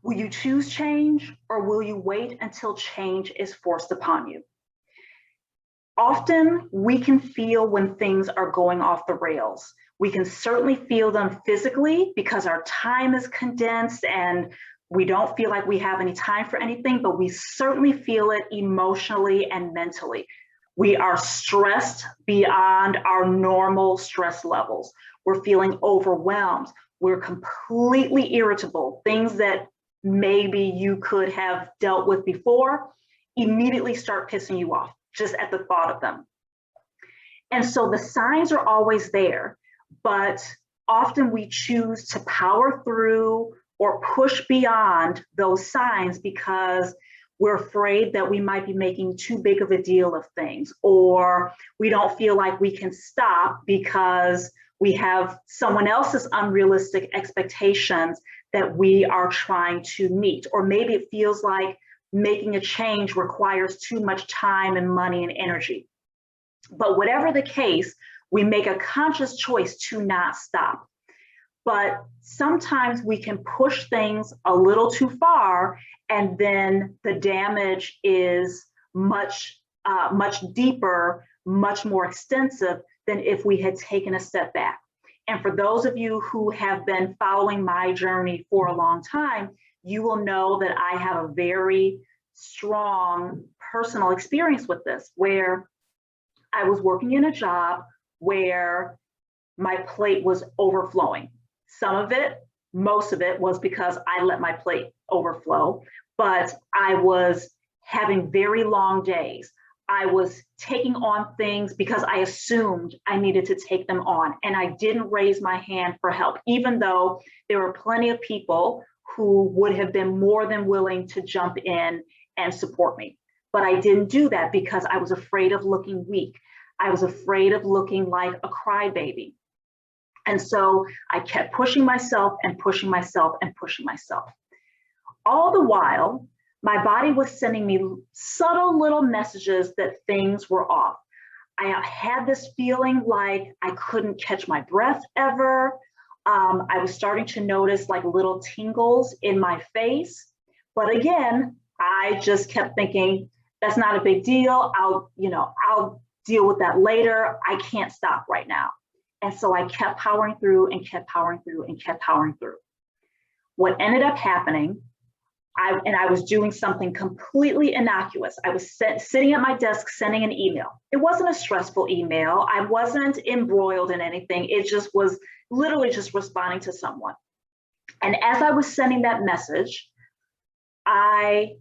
Will you choose change or will you wait until change is forced upon you? Often we can feel when things are going off the rails. We can certainly feel them physically because our time is condensed and we don't feel like we have any time for anything, but we certainly feel it emotionally and mentally. We are stressed beyond our normal stress levels. We're feeling overwhelmed. We're completely irritable. Things that maybe you could have dealt with before immediately start pissing you off just at the thought of them. And so the signs are always there, but often we choose to power through or push beyond those signs because we're afraid that we might be making too big of a deal of things, or we don't feel like we can stop because we have someone else's unrealistic expectations that we are trying to meet, or maybe it feels like making a change requires too much time and money and energy. But whatever the case, we make a conscious choice to not stop. But sometimes we can push things a little too far, and then the damage is much deeper, much more extensive than if we had taken a step back. And for those of you who have been following my journey for a long time, you will know that I have a very strong personal experience with this, where I was working in a job where my plate was overflowing. Some of it, most of it was because I let my plate overflow, but I was having very long days. I was taking on things because I assumed I needed to take them on, and I didn't raise my hand for help, even though there were plenty of people who would have been more than willing to jump in and support me. But I didn't do that because I was afraid of looking weak. I was afraid of looking like a crybaby. And so I kept pushing myself and pushing myself and pushing myself. All the while, my body was sending me subtle little messages that things were off. I had this feeling like I couldn't catch my breath ever. I was starting to notice like little tingles in my face. But again, I just kept thinking, that's not a big deal. I'll deal with that later. I can't stop right now. And so I kept powering through and kept powering through and kept powering through. What ended up happening, I was doing something completely innocuous. I was sitting at my desk sending an email. It wasn't a stressful email. I wasn't embroiled in anything. It just was literally just responding to someone. And as I was sending that message, I,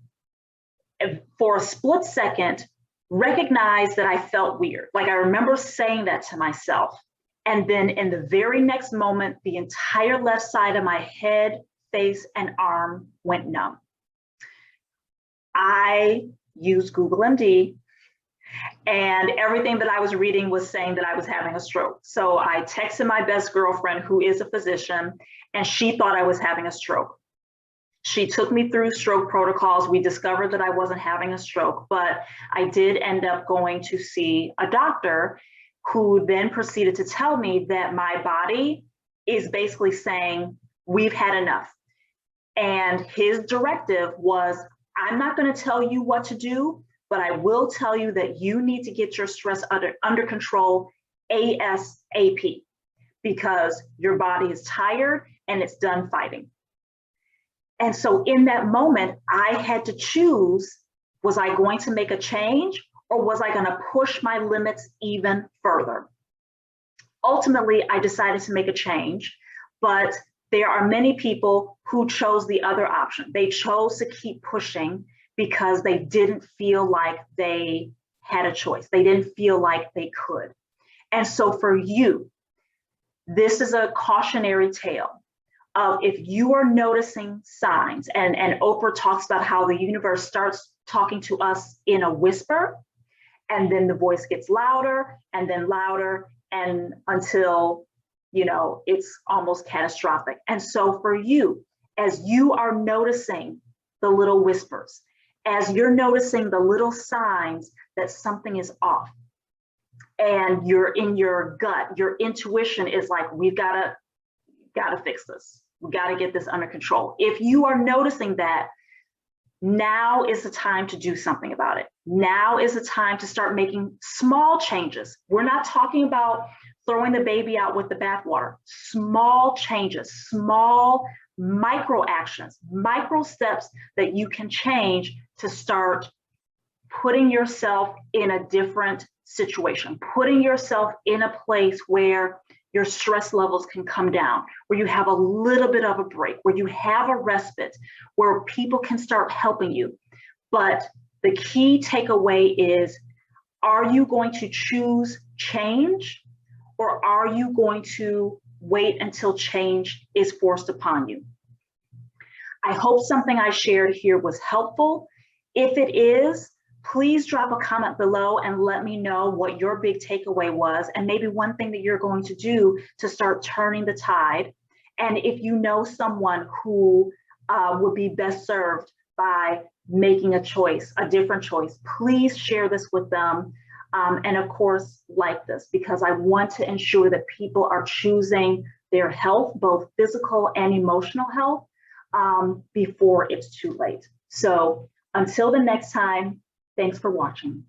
for a split second, recognized that I felt weird. Like I remember saying that to myself. And then in the very next moment, the entire left side of my head, face, and arm went numb. I used Google MD, and everything that I was reading was saying that I was having a stroke. So I texted my best girlfriend, who is a physician, and she thought I was having a stroke. She took me through stroke protocols. We discovered that I wasn't having a stroke, but I did end up going to see a doctor who then proceeded to tell me that my body is basically saying, we've had enough. And his directive was, I'm not going to tell you what to do, but I will tell you that you need to get your stress under control ASAP, because your body is tired and it's done fighting. And so in that moment, I had to choose, was I going to make a change, or was I going to push my limits even further? Ultimately, I decided to make a change, but there are many people who chose the other option. They chose to keep pushing because they didn't feel like they had a choice. They didn't feel like they could. And so for you, this is a cautionary tale of, if you are noticing signs, and Oprah talks about how the universe starts talking to us in a whisper, and then the voice gets louder and then louder, and until, it's almost catastrophic. And so for you, as you are noticing the little whispers, as you're noticing the little signs that something is off, and you're in your gut, your intuition is like, we've gotta fix this. We got to get this under control. If you are noticing that, now is the time to do something about it. Now is the time to start making small changes. We're not talking about throwing the baby out with the bathwater. Small changes, small micro actions, micro steps that you can change to start putting yourself in a different situation, putting yourself in a place where your stress levels can come down, where you have a little bit of a break, where you have a respite, where people can start helping you. But the key takeaway is, are you going to choose change, or are you going to wait until change is forced upon you? I hope something I shared here was helpful. If it is, please drop a comment below and let me know what your big takeaway was, and maybe one thing that you're going to do to start turning the tide. And if you know someone who would be best served by making a choice, a different choice, please share this with them. And of course, like this, because I want to ensure that people are choosing their health, both physical and emotional health, before it's too late. So until the next time, thanks for watching.